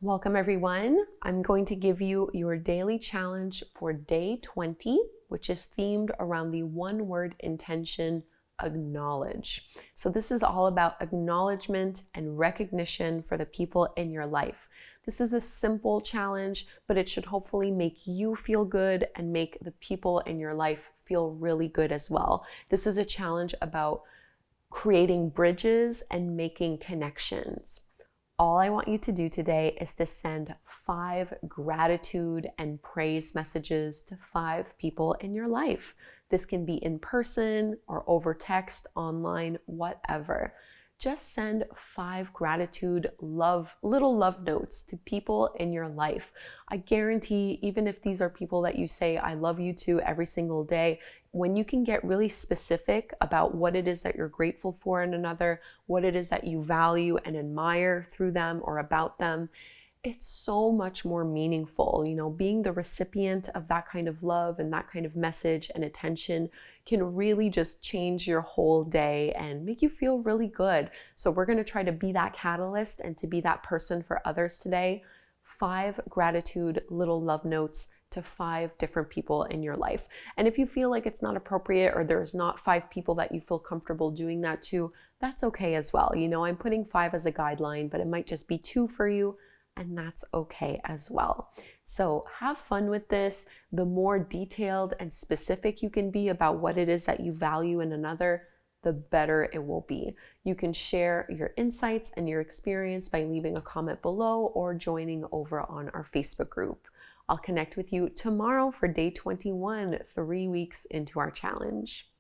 Welcome everyone. I'm going to give you your daily challenge for day 20, which is themed around the one-word intention, acknowledge. So this is all about acknowledgement and recognition for the people in your life. This is a simple challenge, but it should hopefully make you feel good and make the people in your life feel really good as well. This is a challenge about creating bridges and making connections. All I want you to do today is to send 5 gratitude and praise messages to 5 people in your life. This can be in person or over text, online, whatever. Just send 5 gratitude, little love notes to people in your life. I guarantee, even if these are people that you say I love you to every single day, when you can get really specific about what it is that you're grateful for in another, what it is that you value and admire through them or about them, it's so much more meaningful. Being the recipient of that kind of love and that kind of message and attention can really just change your whole day and make you feel really good. So we're going to try to be that catalyst and to be that person for others today. 5 gratitude little love notes to 5 different people in your life. And if you feel like it's not appropriate or there's not 5 people that you feel comfortable doing that to, that's okay as well. I'm putting 5 as a guideline, but it might just be 2 for you, and that's okay as well. So have fun with this. The more detailed and specific you can be about what it is that you value in another, the better it will be. You can share your insights and your experience by leaving a comment below or joining over on our Facebook group. I'll connect with you tomorrow for day 21, 3 weeks into our challenge.